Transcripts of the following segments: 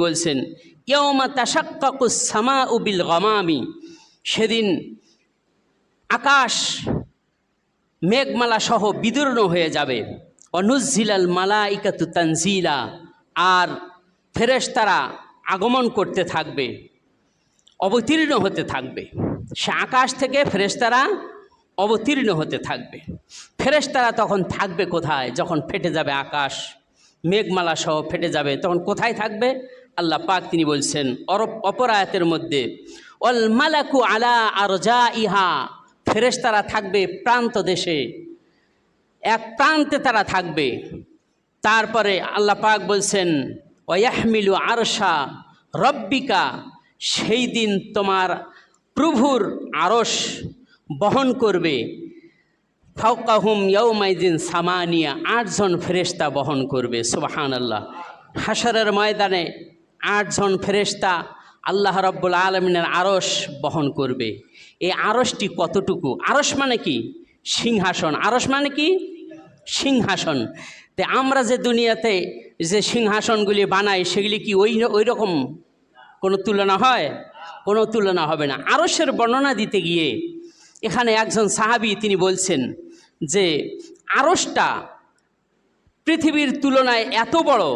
বলছেন ইয়াউমা তাশাক্কাকুস সামাউ বিল গামামি, সেদিন আকাশ মেঘমালা সহ বিদীর্ণ হয়ে যাবে। অনুজ্জিলাল মালাইকাতু তানজিলা, আর ফেরেশতারা আগমন করতে থাকবে, অবতীর্ণ হতে থাকবে। সে আকাশ থেকে ফেরেশতারা অবতীর্ণ হতে থাকবে। ফেরেশতারা তখন থাকবে কোথায়? যখন ফেটে যাবে আকাশ, মেঘমালা সহ ফেটে যাবে, তখন কোথায় থাকবে? আল্লাহ পাক তিনি বলছেন অপর আয়াতের মধ্যে, ওয়াল মালাকু আলা আরজাইহা, ফেরেশতারা থাকবে প্রান্ত দেশে, এক প্রান্তে তারা থাকবে। তারপরে আল্লাহ পাক বলছেন ওয়াহমিলু আরশা রব্বিকা, সেই দিন তোমার প্রভুর আরশ বহন করবে। ফাওকাহুম ইয়াউমাইদিন সামানিয়া, 8 জন ফেরেশতা বহন করবে। সুবহানাল্লাহ। হাশরের ময়দানে 8 জন ফেরেশতা আল্লাহ রাব্বুল আলামিনের আরশ বহন করবে। এই আরশটি কতটুকু? আরশ মানে কি? সিংহাসন। আরশ মানে কি? সিংহাসন। তে আমরা যে দুনিয়াতে যে সিংহাসনগুলি বানাই, সেগুলি কি ওই রকম কোনো তুলনা হয়? কোনো তুলনা হবে না। আরশের বর্ণনা দিতে গিয়ে এখানে একজন সাহাবী তিনি বলছেন যে আরশটা পৃথিবীর তুলনায় এত বড়,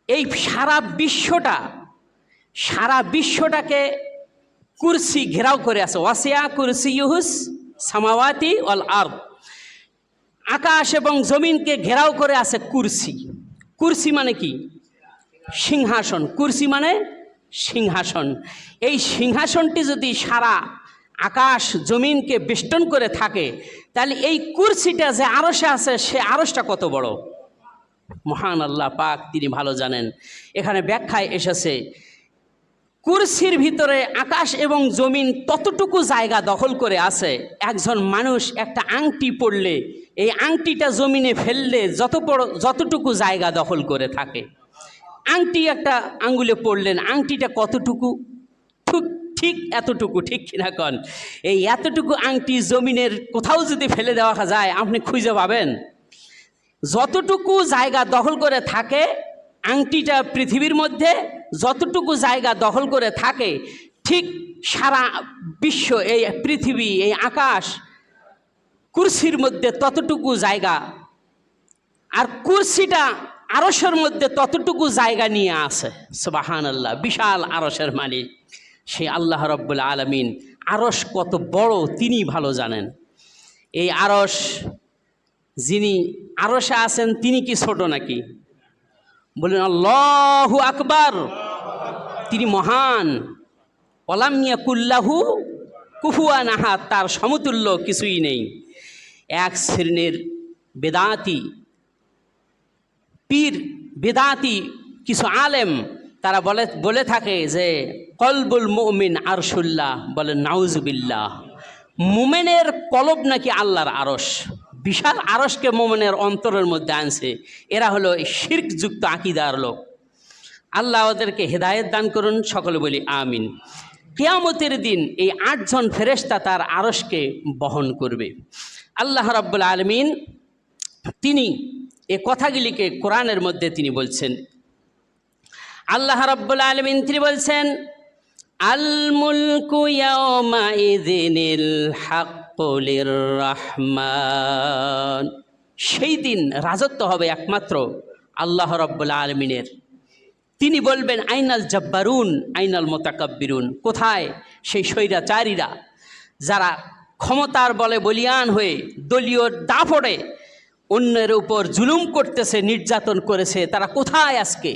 এই সারা বিশ্বটাকে কুরসি ঘেরাও করে আছে। ওয়াসিয়া কুরসিয়ুহুস সামাওয়াতি ওয়াল আরদ, আকাশ এবং জমিনকে ঘেরাও করে আছে কুরসি। কুরসি মানে কি? সিংহাসন। কুরসি মানে সিংহাসন। এই সিংহাসনটি যদি সারা আকাশ জমিনকে বেষ্টন করে থাকে, তাহলে এই কুরসিটা যে আরশে আছে, সে আরশটা কত বড়? মহান আল্লাহ পাক তিনি ভালো জানেন। এখানে ব্যাখ্যায় এসেছে কুরসির ভিতরে আকাশ এবং জমিন ততটুকু জায়গা দখল করে আছে, একজন মানুষ একটা আংটি পড়লে এই আংটিটা জমিনে ফেললে যতটুকু জায়গা দখল করে থাকে, আংটি একটা আঙ্গুলে পড়লেন, আংটিটা কতটুকু? ঠিক এতটুকু, ঠিক কিনা কন? এই এতটুকু আংটি জমিনের কোথাও যদি ফেলে দেওয়া যায়, আপনি খুঁজে পাবেন? যতটুকু জায়গা দখল করে থাকে আংটিটা, পৃথিবীর মধ্যে যতটুকু জায়গা দখল করে থাকে, ঠিক সারা বিশ্ব, এই পৃথিবী, এই আকাশ, কুরসির মধ্যে ততটুকু জায়গা, আর কুরসিটা আরশের মধ্যে ততটুকু জায়গা নিয়ে আছে। সুবহানাল্লাহ। বিশাল আরশের মালিক সেই আল্লাহ রাব্বুল আলামিন। আরশ কত বড় তিনি ভালো জানেন। এই আরশ, যিনি আরশে আছেন তিনি কি ছোট নাকি? বলেন আল্লাহু আকবার। তিনি মহান। ওয়ালাম ইয়াকুল্লাহু কুফুয়ান আহাদ, তার সমতুল্য কিছুই নেই। এক শ্রেণীর বেদাতি কিছু আলেম তারা বলে থাকে যে কলবুল মুমিন আরশুল্লাহ, বলে নাউজুবিল্লাহ, মুমিনের কলব নাকি আল্লাহর আরশ। বিশাল আরশকে মুমিনের অন্তরের মধ্যে আনছে। এরা হলো শিরকযুক্ত আকীদার লোক। আল্লাহ ওদেরকে হেদায়েত দান করুন, সকলে বলি আমিন। কিয়ামতের দিন এই 8 জন ফেরেশতা তার আরশকে বহন করবে। আল্লাহ রাব্বুল আলামিন তিনি এই কথাগুলিকে কোরআনের মধ্যে তিনি বলছেন। আল্লাহ রাব্বুল আলামিন তিনি বলছেন আল মুলকু ইয়াওমা ইযিনিল হাক্কু লিররহমান, সেই দিন রাজত্ব হবে একমাত্র আল্লাহ রাব্বুল আলামিনের। তিনি বলবেন আইনাল জাব্বারুন আইনাল মুতাকাব্বিরুন, কোথায় সেই স্বৈরাচারীরা যারা ক্ষমতার বলে বলিয়ান হয়ে দলীয় দাপটে অন্যের উপর জুলুম করতেছে, নির্যাতন করেছে, তারা কোথায় আজকে?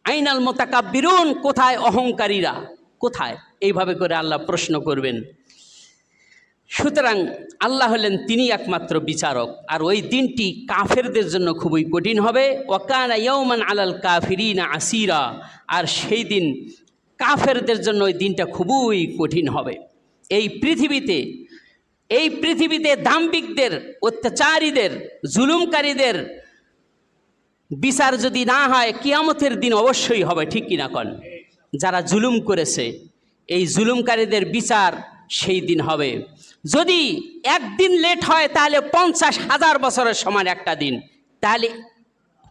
আইনাল মুতাকাব্বিরুন, কোথায় অহংকারীরা, কোথায়? এইভাবে করে আল্লাহ প্রশ্ন করবেন। সুতরাং আল্লাহ হলেন তিনি একমাত্র বিচারক। আর ওই দিনটি কাফেরদের জন্য খুবই কঠিন হবে। ওয়াকানা ইয়াওমান আলাল কাফিরিনা আসিরা, আর সেই দিন কাফেরদের জন্য ওই দিনটা খুবই কঠিন হবে। এই পৃথিবীতে দাম্ভিকদের, অত্যাচারীদের, জুলুমকারীদের বিচার যদি না হয়, কিয়ামতের দিন অবশ্যই হবে, ঠিক কিনা কন? যারা জুলুম করেছে এই জুলুমকারীদের বিচার সেই দিন হবে। যদি একদিন লেট হয় তাহলে 50,000 বছরের সমান একটা দিন, তাহলে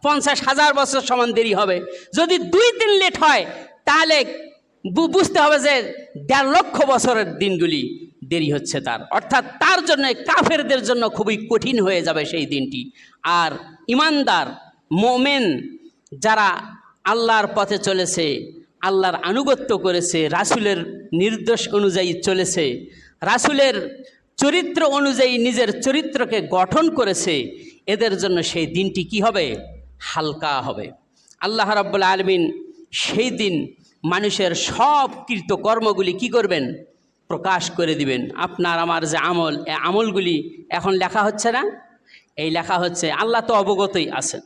50,000 বছর সমান দেরি হবে। যদি 2 দিন লেট হয় তাহলে বুঝতে হবে যে 1.5 লক্ষ বছরের দিনগুলি দেরি হচ্ছে তার, অর্থাৎ তার জন্য, কাফেরদের জন্য খুবই কঠিন হয়ে যাবে সেই দিনটি। আর ইমানদার মোমেন যারা আল্লাহর পথে চলেছে, আল্লাহর আনুগত্য করেছে, রাসূলের নির্দেশ অনুযায়ী চলেছে, রাসূলের চরিত্র অনুযায়ী নিজের চরিত্রকে গঠন করেছে, এদের জন্য সেই দিনটি কি হবে? হালকা হবে। আল্লাহ রাব্বুল আলামিন সেই দিন মানুষের সব কৃতকর্মগুলি কি করবেন? প্রকাশ করে দিবেন। আপনার আমার যে আমল, এই আমলগুলি এখন লেখা হচ্ছে না? এই লেখা হচ্ছে। আল্লাহ তো অবগতই আছেন।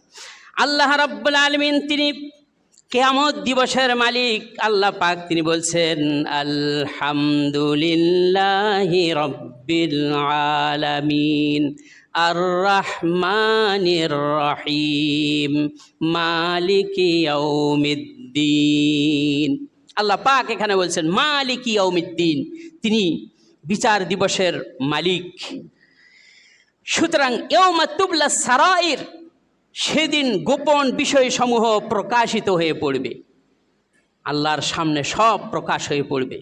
আল্লাহ রাব্বুল আলামিন তিনি কিয়ামত দিবসের মালিক আল্লাহ পাক, তিনি বলছেন আলহামদুলিল্লাহি রাব্বিল আলামিন আর রহমানির রহিম মালিকি ইয়াউমিদ্দিন। আল্লাহ পাক এখানে বলছেন মালিকি ইয়াউমিদ্দিন, তিনি বিচার দিবসের মালিক। সুতরাং ইয়াউমা তুবলা সারাইর, সেদিন গোপন বিষয়সমূহ প্রকাশিত হয়ে পড়বে, আল্লাহর সামনে সব প্রকাশ হয়ে পড়বে।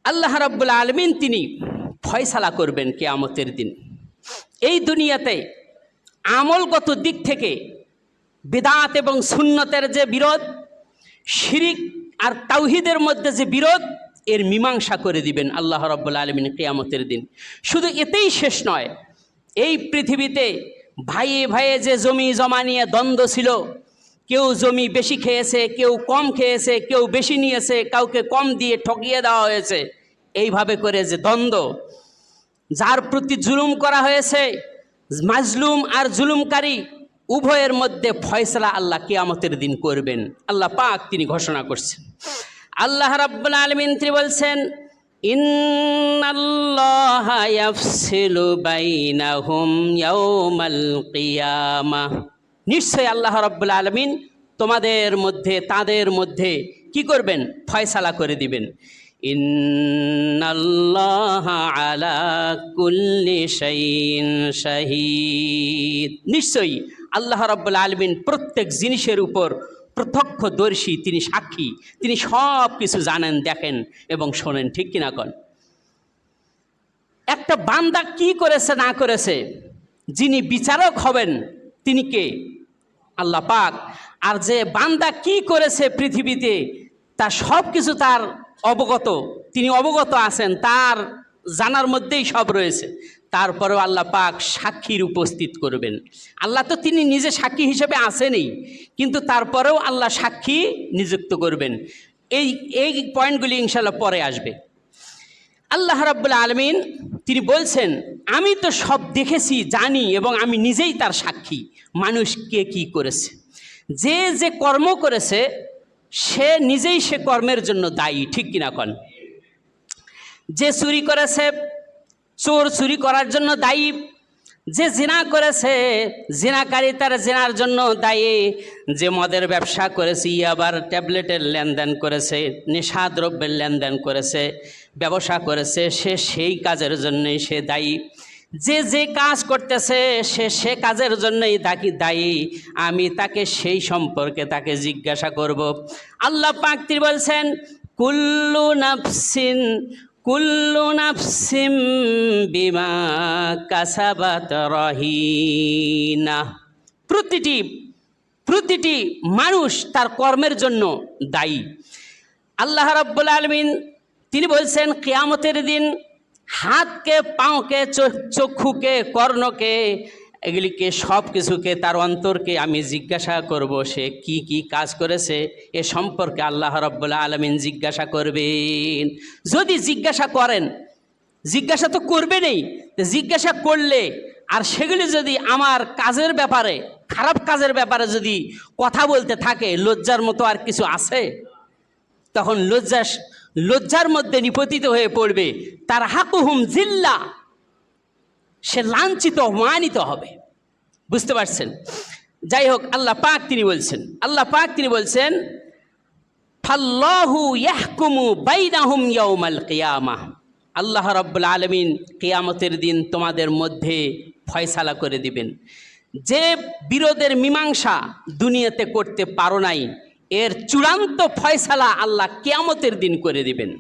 আল্লাহ রাব্বুল আলামিন তিনি ফয়সালা করবেন কিয়ামতের দিন। এই দুনিয়াতে আমলগত দিক থেকে বিদআত এবং সুন্নতের যে বিরোধ, শিরিক আর তাওহীদের মধ্যে যে বিরোধ, এর মীমাংসা করে দিবেন আল্লাহ রাব্বুল আলামিন কিয়ামতের দিন। শুধু এতেই শেষ নয়, এই পৃথিবীতে ভাইয়ে ভাইয়ে যে জমি জমা নিয়ে দ্বন্দ্ব ছিল, কেউ জমি বেশি খেয়েছে, কেউ কম খেয়েছে, কেউ বেশি নিয়েছে, কাউকে কম দিয়ে ঠকিয়ে দেওয়া হয়েছে, এইভাবে করে যে দ্বন্দ্ব, যার প্রতি জুলুম করা হয়েছে, মাজলুম আর জুলুমকারী উভয়ের মধ্যে ফয়সালা আল্লাহ কিয়ামতের দিন করবেন। আল্লাহ পাক তিনি ঘোষণা করছেন। আল্লাহ রাব্বুল আলামিন তিনি বলছেন ইন্নাল্লাহা ইয়াফসিলু বাইনাহুম ইয়াউমাল কিয়ামাহ, নিশ্চয় আল্লাহ রাব্বুল আলামিন তোমাদের মধ্যে, তাদের মধ্যে কি করবেন? ফয়সালা করে দিবেন। ইন্নাল্লাহা আলা কুল্লি শাইইন শাহীদ, নিশ্চয়ই আল্লাহ রাব্বুল আলামিন প্রত্যেক জিনিসের উপর প্রত্যক্ষদর্শী, তিনি সাক্ষী, তিনি সব কিছু জানেন, দেখেন এবং শোনেন। ঠিক কিনা কন? একটা বান্দা কি করেছে না করেছে, যিনি বিচারক হবেন তিনি কে? আল্লাহ পাক। আর যে বান্দা কি করেছে পৃথিবীতে, তার সব কিছু তার অবগত, তিনি অবগত আছেন, তার জানার মধ্যেই সব রয়েছে। তারপরেও আল্লাহ পাক সাক্ষীর উপস্থিত করবেন। আল্লাহ তো তিনি নিজে সাক্ষী হিসেবে আসেনই, কিন্তু তারপরেও আল্লাহ সাক্ষী নিযুক্ত করবেন। এই পয়েন্টগুলি ইনশাআল্লাহ পরে আসবে। আল্লাহ রাব্বুল আলামিন তিনি বলছেন আমি তো সব দেখেছি, জানি, এবং আমি নিজেই তার সাক্ষী। মানুষ কে কী করেছে, যে যে কর্ম করেছে সে নিজেই সে কর্মের জন্য দায়ী। ঠিক কিনা কন? যে চুরি করেছে, চোর চুরি করার জন্য দায়ী। যে জিনা করেছে, জিনাকারী তার জিনার জন্য দায়ী। যে মদের ব্যবসা করেছে, আবার ট্যাবলেটের লেনদেন করেছে, নেশাদ্রব্যের লেনদেন করেছে, ব্যবসা করেছে, সে সেই কাজের জন্যই সে দায়ী। যে যে কাজ করতেছে সে কাজের জন্যই তাকে দায়ী। আমি তাকে সেই সম্পর্কে তাকে জিজ্ঞাসা করব। আল্লাহ পাক তিনি বলছেন কুল্লু নাফসিম বিমা কাসাবাত রহিনা, প্রতিটি মানুষ তার কর্মের জন্য দায়ী। আল্লাহ রাব্বুল আলামিন তিনি বলছেন কিয়ামতের দিন হাতকে, পাওকে, চক্ষুকে, কর্ণকে, এগুলিকে সব কিছুকে, তার অন্তরকে আমি জিজ্ঞাসা করব সে কি কি কাজ করেছে। এ সম্পর্কে আল্লাহ রাব্বুল আলামিন জিজ্ঞাসা করবেন। যদি জিজ্ঞাসা করেন, জিজ্ঞাসা তো করবেনই, জিজ্ঞাসা করলে আর সেগুলি যদি আমার কাজের ব্যাপারে, খারাপ কাজের ব্যাপারে যদি কথা বলতে থাকে, লজ্জার মতো আর কিছু আছে? তখন লজ্জার মধ্যে নিপতিত হয়ে পড়বে। তার হাকুহুম জিল্লা, সে লাঞ্ছিত, অপমানিত হবে। বুঝতে পারছেন? যাই হোক, আল্লাহ পাক তিনি বলছেন ফাল্লাহু ইয়াহকুমু বাইনাহুম ইয়াউমাল কিয়ামাহ, আল্লাহ রাব্বুল আলামিন কিয়ামতের দিন তোমাদের মধ্যে ফয়সালা করে দিবেন। যে বিরোধের মীমাংসা দুনিয়াতে করতে পারো নাই, এর চূড়ান্ত ফয়সালা আল্লাহ কিয়ামতের দিন করে দিবেন।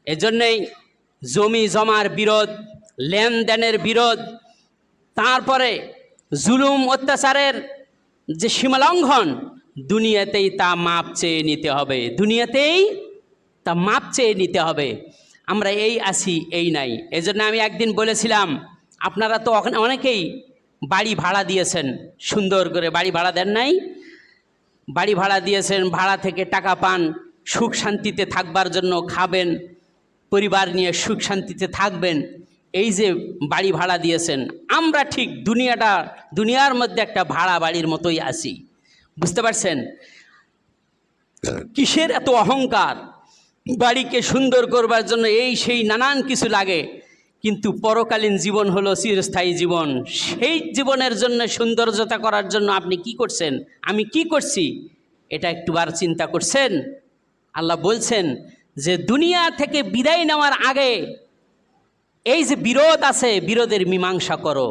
এজন্যই জমি জমার বিরোধ, লেনদেনের বিরোধ, তারপরে জুলুম অত্যাচারের যে সীমালঙ্ঘন, দুনিয়াতেই তা মাপ চেয়ে নিতে হবে, দুনিয়াতেই তা মাপ চেয়ে নিতে হবে। আমরা এই আছি, এই নাই। এজন্য আমি একদিন বলেছিলাম, আপনারা তো অনেকেই বাড়ি ভাড়া দিয়েছেন, সুন্দর করে বাড়ি ভাড়া দেন নাই? বাড়ি ভাড়া দিয়েছেন, ভাড়া থেকে টাকা পান, সুখ শান্তিতে থাকবার জন্য, খাবেন, পরিবার নিয়ে সুখ শান্তিতে থাকবেন, এই যে বাড়ি ভাড়া দিয়েছেন। আমরা ঠিক দুনিয়ার মধ্যে একটা ভাড়া বাড়ির মতোই আছি। বুঝতে পারছেন? কিসের এত অহংকার? বাড়িকে সুন্দর করবার জন্য এই সেই নানান কিছু লাগে, কিন্তু পরকালীন জীবন হলো চিরস্থায়ী জীবন। সেই জীবনের জন্য সৌন্দর্যতা করার জন্য আপনি কি করছেন, আমি কি করছি, এটা একটুবার চিন্তা করছেন? আল্লাহ বলছেন যে দুনিয়া থেকে বিদায় নেওয়ার আগে এই যে বিরোধ আছে, বিরোধের মীমাংসা করো।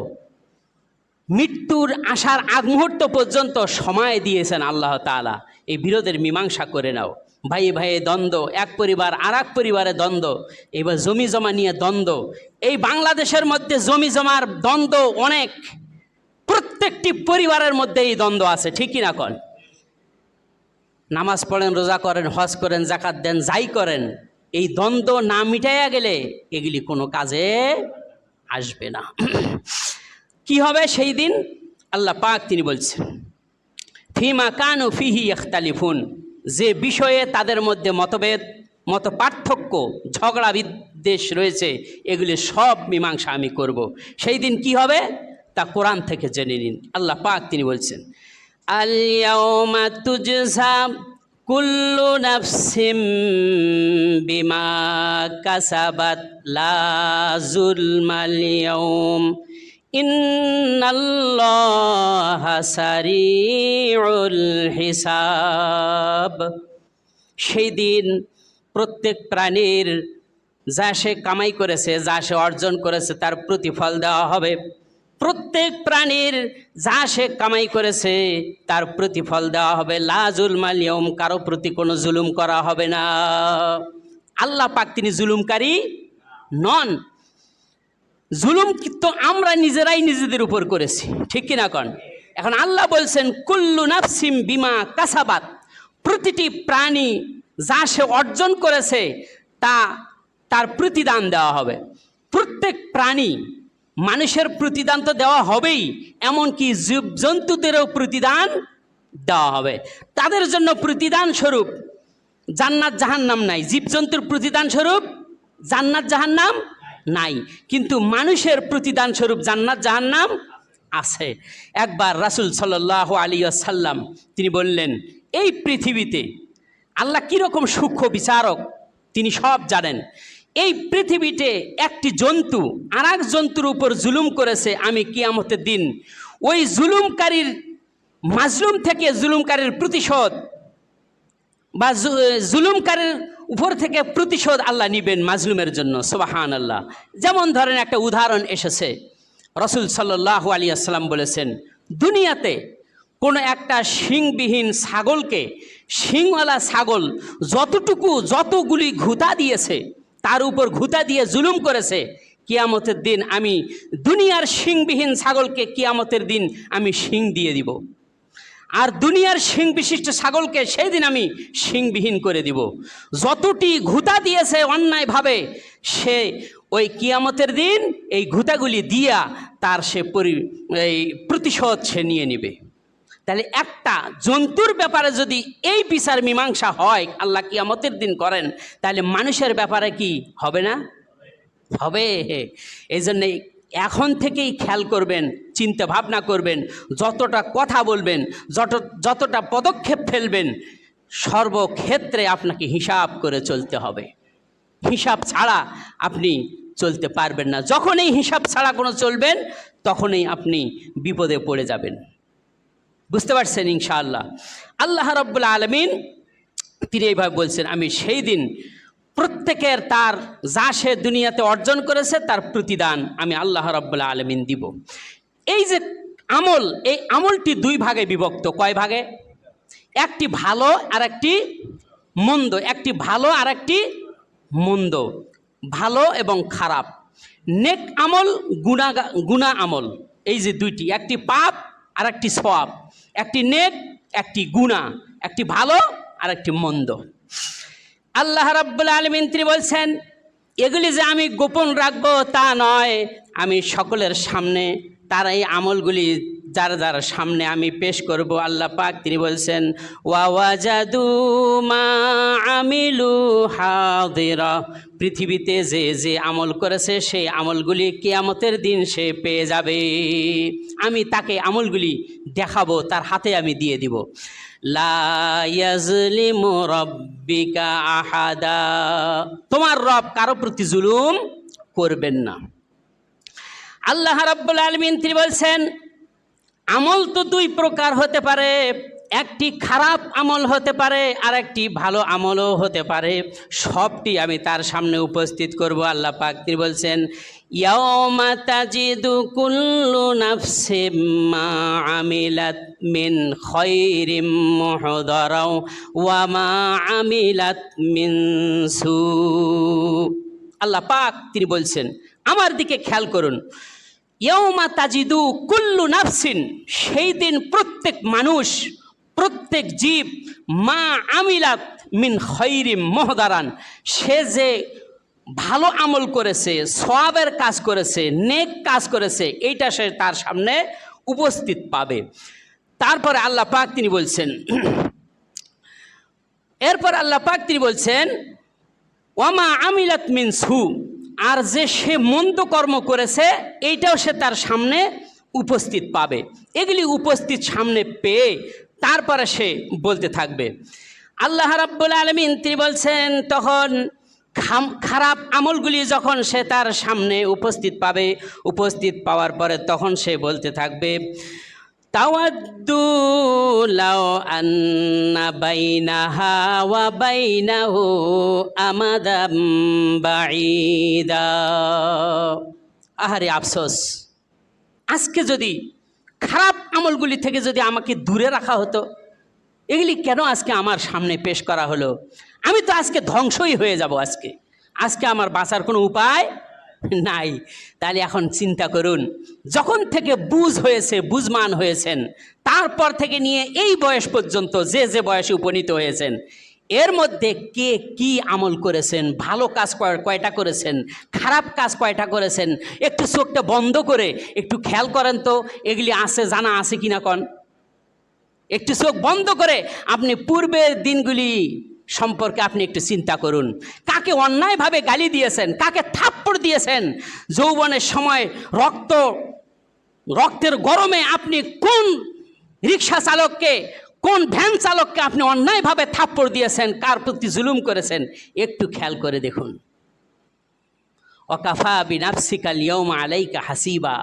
মৃত্যুর আসার আগ মুহূর্ত পর্যন্ত সময় দিয়েছেন আল্লাহ তাআলা, এই বিরোধের মীমাংসা করে নাও। ভাইয়ে ভাইয়ে দ্বন্দ্ব, এক পরিবার আর এক পরিবারে দ্বন্দ্ব, এবার জমি জমা নিয়ে দ্বন্দ্ব। এই বাংলাদেশের মধ্যে জমি জমার দ্বন্দ্ব অনেক, প্রত্যেকটি পরিবারের মধ্যে এই দ্বন্দ্ব আছে, ঠিকই না কন? নামাজ পড়েন, রোজা করেন, হজ করেন, জাকাত দেন, যাই করেন, এই দ্বন্দ্ব না মিটাইয়া গেলে এগুলি কোনো কাজে আসবে না। কি হবে সেই দিন? আল্লাহ পাক তিনি বলছেন, ফিমা কানু ফিহি ইখতালিফুন, যে বিষয়ে তাদের মধ্যে মতভেদ, মত পার্থক্য, ঝগড়া বিদ্বেষ রয়েছে, এগুলি সব মীমাংসা আমি করব। সেই দিন কি হবে তা কোরআন থেকে জেনে নিন। আল্লাহ পাক তিনি বলছেন, আল ইয়াউমা তুজজা কুল্লু নাফসিম বিমা কাসাবাত লা যুলমাল ইয়াউম ইন্নাল্লাহা সারিউল হিসাব। সেই দিন প্রত্যেক প্রাণীর যা সে কামাই করেছে, যা সে অর্জন করেছে, তার প্রতিফল দেওয়া হবে। প্রত্যেক প্রাণীর যা সে কামাই করেছে তার প্রতিফল দেওয়া হবে। লা যুলমাল ইয়াউম, কারো প্রতি কোনো জুলুম করা হবে না। আল্লাহ পাক তিনি জুলুমকারী নন। জুলুম কিন্তু আমরা নিজেরাই নিজেদের উপর করেছি, ঠিক কিনা কন? এখন আল্লাহ বলছেন কুল্লু নাফসিম বিমা কাসাবাত, প্রতিটি প্রাণী যা সে অর্জন করেছে তার প্রতিদান দেওয়া হবে। প্রত্যেক প্রাণী, মানুষের প্রতিদান তো দেওয়া হবেই, এমনকি জীবজন্তুদেরও প্রতিদান দেওয়া হবে। তাদের জন্য প্রতিদান স্বরূপ জান্নাত জাহান্নাম নাই, জীবজন্তুর প্রতিদান স্বরূপ জান্নাত জাহান্নাম নাই, কিন্তু মানুষের প্রতিদান স্বরূপ জান্নাত জাহান্নাম আছে। একবার রাসূল সাল্লাল্লাহু আলাইহি ওয়াসাল্লাম তিনি বললেন, এই পৃথিবীতে আল্লাহ কীরকম সূক্ষ্ম বিচারক তিনি সব জানেন। এই পৃথিবীতে একটি জন্তু আর এক জন্তুর উপর জুলুম করেছে, আমি কিয়ামতের দিন ওই জুলুমকারীর, মাজলুম থেকে জুলুমকারীর প্রতিশোধ বা জুলুমকারীর উপর থেকে প্রতিশোধ আল্লাহ নিবেন মাজলুমের জন্য। সুবহানাল্লাহ। যেমন ধরেন একটা উদাহরণ এসেছে, রাসূল সাল্লাল্লাহু আলাইহি ওয়াসাল্লাম বলেছেন, দুনিয়াতে কোনো একটা শিংবিহীন ছাগলকে শিংওয়ালা ছাগল যতগুলি ঘুতা দিয়েছে, তার উপর ঘুতা দিয়ে জুলুম করেছে, কিয়ামতের দিন আমি দুনিয়ার শিংবিহীন ছাগলকে কিয়ামতের দিন আমি শিং দিয়ে দিব, আর দুনিয়ার শিং বিশিষ্ট ছাগলকে সেই দিন আমি শিংবিহীন করে দিব। যতটি ঘুতা দিয়েছে অন্যায়ভাবে, সে ওই কিয়ামতের দিন এই ঘুতাগুলি দিয়া তার এই প্রতিশোধ সে নিয়ে নেবে। তাহলে একটা জন্তুর ব্যাপারে যদি এই বিচার মীমাংসা হয়, আল্লাহ কিয়ামতের দিন করেন, তাহলে মানুষের ব্যাপারে কি হবে না? হবে। এই জন্যে এখন থেকেই খেয়াল করবেন, চিন্তা ভাবনা করবেন, যতটা কথা বলবেন, যতটা পদক্ষেপ ফেলবেন, সর্বক্ষেত্রে আপনাকে হিসাব করে চলতে হবে। হিসাব ছাড়া আপনি চলতে পারবেন না। যখনই হিসাব ছাড়া কোনো চলবেন, তখনই আপনি বিপদে পড়ে যাবেন। বুঝতে পারছেন? ইনশাআল্লাহ আল্লাহ রাব্বুল আলামিন তিনি এইভাবে বলছেন, আমি সেই দিন প্রত্যেকের তার যা সে দুনিয়াতে অর্জন করেছে তার প্রতিদান আমি আল্লাহ রাব্বুল আলামিন দিব। এই যে আমল, এই আমলটি দুই ভাগে বিভক্ত। কয় ভাগে? একটি ভালো আর একটি মন্দ, একটি ভালো আর একটি মন্দ, ভালো এবং খারাপ। নেক আমল, গুনাহ আমল, এই যে দুইটি, একটি পাপ আর একটি সওয়াব, একটি নেক একটি গুনাহ, একটি ভালো আর একটি মন্দ। আল্লাহ রাব্বুল আলামিন তিনি বলছেন, এগুলি যে আমি গোপন রাখবো তা নয়, আমি সকলের সামনে তার এই আমলগুলি যার যার সামনে আমি পেশ করব। আল্লাহ পাক তিনি বলছেন, ওয়াজাদু মা আমিলু হাদিরা, পৃথিবীতে যে যে আমল করেছে সেই আমলগুলি কিয়ামতের দিন সে পেয়ে যাবে। আমি তাকে আমলগুলি দেখাবো, তার হাতে আমি দিয়ে দিব। লা ইয়াজলিমু রাব্বিকা আহাদা, তোমার রব কারো প্রতি জুলুম করবেন না। আল্লাহ রাব্বুল আলামিন তিনি বলছেন, আমল তো দুই প্রকার হতে পারে, একটি খারাপ আমল হতে পারে আর একটি ভালো আমলও হতে পারে, সবটি আমি তার সামনে উপস্থিত করব। আল্লাহ পাক তিনি বলছেন, ইয়াওমা তাজিদু কুল্লু নাফসিম মা আমিলাত মিন খায়রিম মুহদারাও ওয়া মা আমিলাত মিন সু। আল্লাহ পাক তিনি বলছেন, আমার দিকে খেয়াল করুন, ইয়াওমা তাজিদু কুল্লু নাফসিন, সেই দিন প্রত্যেক মানুষ, প্রত্যেক জীব, মা আমিলাত মিন খায়রিম মুহদারান, সে যে ভালো আমল করেছে, সওয়াবের কাজ করেছে, নেক কাজ করেছে, এইটা সে তার সামনে উপস্থিত পাবে। তারপরে আল্লাহ পাক তিনি বলছেন, এরপর আল্লাহ পাক তিনি বলছেন, ওয়ামা আমিলাত মিন সু, আর যে সে মন্দ কর্ম করেছে এইটাও সে তার সামনে উপস্থিত পাবে। এগুলি উপস্থিত সামনে পেয়ে তারপরে সে বলতে থাকবে। আল্লাহ রাব্বুল আলামিন তিনি বলছেন, তখন খারাপ আমলগুলি যখন সে তার সামনে উপস্থিত পাবে, উপস্থিত পাওয়ার পরে তখন সে বলতে থাকবে, তাওয়াদ্দু লাও আন্না বাইনাহা ওয়া বাইনাহু আমাদাম বাঈদা। আহারে আফসোস, আজকে যদি খারাপ আমলগুলি থেকে যদি আমাকে দূরে রাখা হতো, এগুলি কেন আজকে আমার সামনে পেশ করা হলো? আমি তো আজকে ধ্বংসই হয়ে যাব। আজকে আমার বাঁচার কোনো উপায় নাই। তাহলে এখন চিন্তা করুন, যখন থেকে বুঝমান হয়েছেন, তারপর থেকে নিয়ে এই বয়স পর্যন্ত যে যে বয়সে উপনীত হয়েছেন, এর মধ্যে কে কি আমল করেছেন, ভালো কাজ কয়টা করেছেন, খারাপ কাজ কয়টা করেছেন, একটু চোখটা বন্ধ করে একটু খেয়াল করেন তো, এগুলি আছে, জানা আছে কিনা কন। একটু চোখ বন্ধ করে আপনি পূর্বের দিনগুলি সম্পর্কে আপনি একটু চিন্তা করুন। কাকে অন্যায়ভাবে গালি দিয়েছেন, কাকে থাপ্পড় দিয়েছেন, যৌবনের সময় রক্তের গরমে আপনি কোন রিক্সা চালককে, কোন ভ্যান চালককে আপনি অন্যায়ভাবে থাপ্পড় দিয়েছেন, কার প্রতি জুলুম করেছেন, একটু খেয়াল করে দেখুন। ওয়াকাফা বিনাফসিকা লিয়াউমা আলাইকা হাসিবা,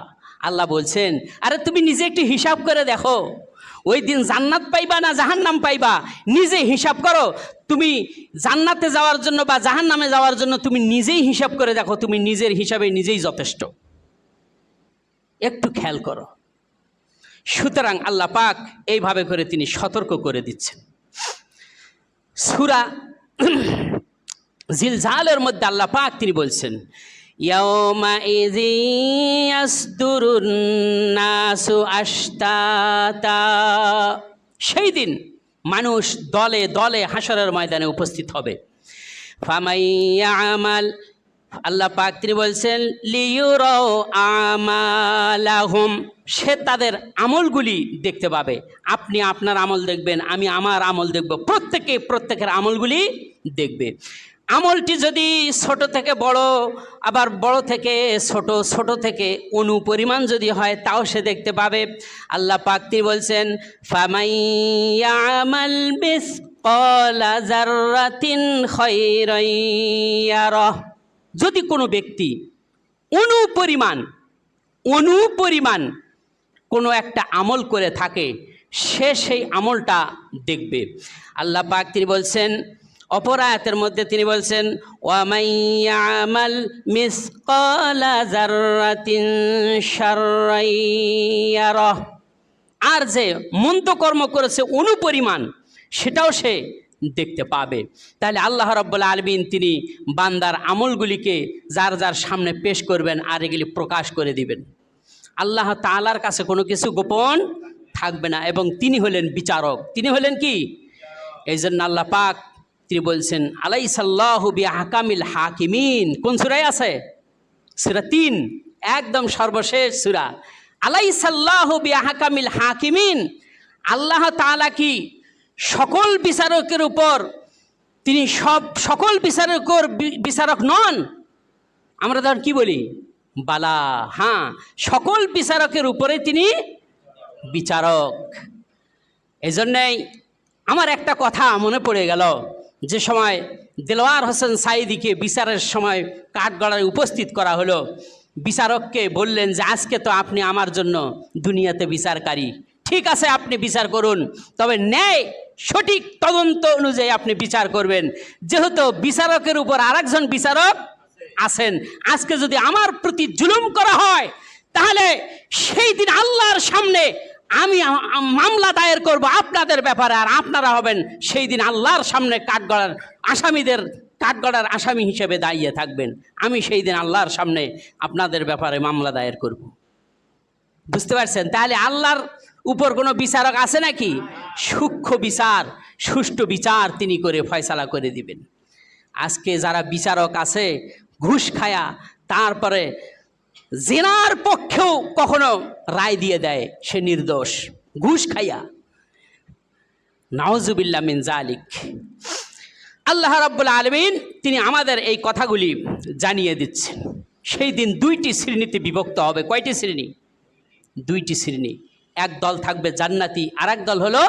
আল্লাহ বলছেন, আরে তুমি নিজে একটু হিসাব করে দেখো, ওই দিন জান্নাত পাইবা না জাহান্নাম পাইবা, নিজে হিসাব করো। তুমি জান্নাতে যাওয়ার জন্য বা জাহান্নামে যাওয়ার জন্য তুমি নিজেই হিসাব করে দেখো, তুমি নিজের হিসাবে নিজেই যথেষ্ট। একটু খেয়াল করো। সুতরাং আল্লাহ পাক এইভাবে করে তিনি সতর্ক করে দিচ্ছেন। সূরা জিলজালের মধ্যে আল্লাহ পাক তিনি বলছেন, ইয়াউমাইযি ইয়াসদুরুন নাসু আশতাতা, সেই দিন মানুষ দলে দলে হাসরের ময়দানে উপস্থিত হবে। ফামাইয়ামাল, আল্লাহ পাক তিনি বলছেন, লিয়ুরাউ আমালাহুম, সে তাদের আমলগুলি দেখতে পাবে। আপনি আপনার আমল দেখবেন, আমি আমার আমল দেখব, প্রত্যেকের আমলগুলি দেখবে। আমলটি যদি ছোট থেকে বড়, আবার বড় থেকে ছোট, ছোট থেকে অনুপরিমাণ যদি হয়, তাও সে দেখতে পাবে। আল্লাহ পাক তিনি বলছেন, ফামাইয়ামাল মিসকালা যাররাতিন খায়রান ইয়ারাহ, যদি কোনো ব্যক্তি অনুপরিমাণ কোনো একটা আমল করে থাকে, সে সেই আমলটা দেখবে। আল্লাহ পাক তিনি বলছেন, অপর আয়াতের মধ্যে তিনি বলছেন ওয়ামাইয়ামাল মিসকালা যাররাতিন শাররাই ইয়ারাহ, আর যে মন্দ কর্ম করেছে অনুপরিমাণ সেটাও সে দেখতে পাবে। তাহলে আল্লাহ রাব্বুল আলামিন তিনি বান্দার আমলগুলিকে যার যার সামনে পেশ করবেন আর এগুলি প্রকাশ করে দিবেন। আল্লাহ তাআলার কাছে কোনো কিছু গোপন থাকবে না, এবং তিনি হলেন বিচারক। তিনি হলেন কি? এই জন্য আল্লাহ পাক তিনি বলছেন আলাইসাল্লাহু বিআহকামিল হাকিমিন। কোন সূরায় আছে? সূরা ৩, একদম সর্বশেষ সূরা। আলাইসাল্লাহু বিআহকামিল হাকিমিন, আল্লাহ তাআলা কি সকল বিচারকের উপর তিনি সকল বিচারকের বিচারক নন? আমরা তখন কি বলি? বালা, হ্যাঁ, সকল বিচারকের উপরে তিনি বিচারক। এই জন্যেই আমার একটা কথা মনে পড়ে গেল, যে সময় দেলোয়ার হোসেন সাঈদীকে বিচারের সময় কাঠগড়ায় উপস্থিত করা হলো, বিচারককে বললেন যে আজকে তো আপনি আমার জন্য দুনিয়াতে বিচারকারী, ঠিক আছে আপনি বিচার করুন, তবে ন্যায় সঠিক তদন্ত অনুযায়ী আপনি বিচার করবেন, যেহেতু বিচারকের উপর আরেকজন বিচারক আছেন। আজকে যদি আমার প্রতি জুলুম করা হয় তাহলে সেই দিন আল্লাহর সামনে আমি মামলা দায়ের করব আপনাদের ব্যাপারে, আর আপনারা হবেন সেই দিন আল্লাহর সামনে কাঠগড়ার আসামি হিসেবে দাঁড়িয়ে থাকবেন। আমি সেই দিন আল্লাহর সামনে আপনাদের ব্যাপারে মামলা দায়ের করব। বুঝতে পারছেন? তাহলে আল্লাহর উপর কোনো বিচারক আছে নাকি? সূক্ষ্ম বিচার, সুষ্ঠু বিচার তিনি করে ফয়সালা করে দিবেন। আজকে যারা বিচারক আছে ঘুষ খায়া তারপরে জিনার পক্ষেও কখনো রায় দিয়ে দেয় সে নির্দোষ, ঘুষ খাইয়া। নাউজুবিল্লাহ মিন জালিক। আল্লাহ রাব্বুল আলামিন তিনি আমাদের এই কথাগুলি জানিয়ে দিচ্ছেন। সেই দিন দুইটি শ্রেণীতে বিভক্ত হবে। কয়টি শ্রেণী? দুইটি শ্রেণী। এক দল থাকবে জান্নাতি, আর এক দল হলো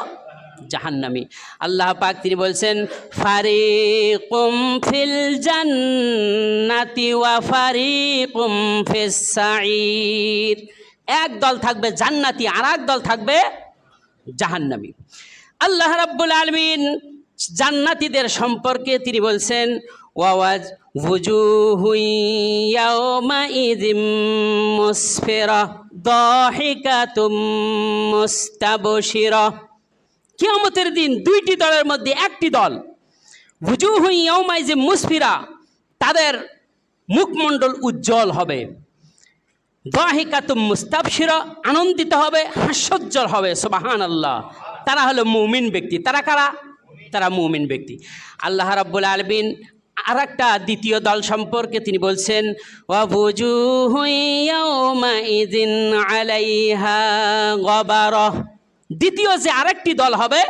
জাহান্নামী। আল্লাহ পাক তিনি বলছেন ফারিকুম ফিল জান্নাতি ওয়া ফারিকুম ফিস সাঈর। এক দল থাকবে জান্নাতি, আর এক দল থাকবে জাহান্নামী। আল্লাহ রাব্বুল আলামিন জান্নাতীদের সম্পর্কে তিনি বলছেন ওয়াজ ওয়াজুহু ইয়াওমাইযিম মুসফিরা দাহিকাতুম মুস্তাবশিরা। কিয়ামতের দিন দুইটি দলের মধ্যে একটি দল ওয়াজুহু ইয়াওমাইযিম মুসফিরা, তাদের মুখমণ্ডল উজ্জ্বল হবে, দাহিকাতুম মুস্তাবশিরা, আনন্দিত হবে, হাস্যোজ্জ্বল হবে। সুবহানাল্লাহ। তারা হলো মুমিন ব্যক্তি। তারা কারা? তারা মুমিন ব্যক্তি। আল্লাহ রাব্বুল আলামিন আর একটা দ্বিতীয় দল সম্পর্কে তিনি বলছেন ওয়াজুহু ইয়াওমাইযিন আলাইহা গাবারা। দ্বিতীয় যে আরেকটি দল হবে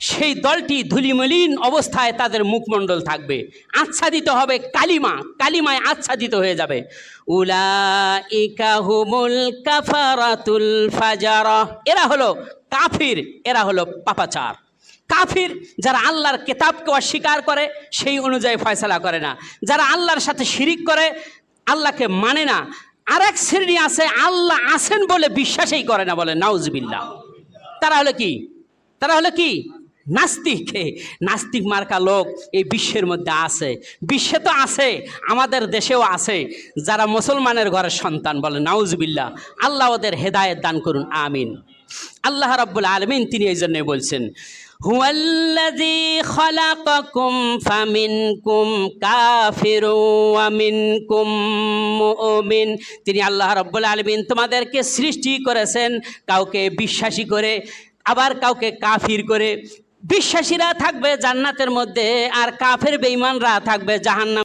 সেই দলটি ধুলিমলিন অবস্থায় তাদের মুখমণ্ডল থাকবে, আচ্ছাদিত হবে কালিমায় আচ্ছাদিত হয়ে যাবে। উলাইকা হুমুল কাফারাতুল ফাজারা। এরা হলো কাফির, এরা হলো পাপাচার। কাফির যারা আল্লাহর কিতাবকে অস্বীকার করে, সেই অনুযায়ী ফয়সালা করে না, যারা আল্লাহর সাথে শিরিক করে, আল্লাহকে মানে না। আরেক শ্রেণী আছে আল্লাহ আছেন বলে বিশ্বাসই করে না, বলে নাউজুবিল্লাহ। তারা হলো কি? তারা হলো কি? নাস্তিক। নাস্তিক মার্কা লোক এই বিশ্বের মধ্যে আছে, বিশ্বে তো আছে, আমাদের দেশেও আছে, যারা মুসলমানের ঘরের সন্তান, বলে নাউজুবিল্লাহ। আল্লাহ ওদের হেদায়েত দান করুন, আমিন। আল্লাহ রাব্বুল আলামিন তিনি এই জন্য বলছেন হুয়াল্লাযী খালাকাকুম ফামিনকুম কাফিরুন ওয়া মিনকুম মুমিন। তিনি আল্লাহ রাব্বুল আলামিন তোমাদেরকে সৃষ্টি করেছেন কাউকে বিশ্বাসী করে, আবার কাউকে কাফির করে। বিশ্বাসীরা থাকবে জান্নাতের মধ্যে, আর কাফের বেঈমানরা থাকবে জাহান্নাম।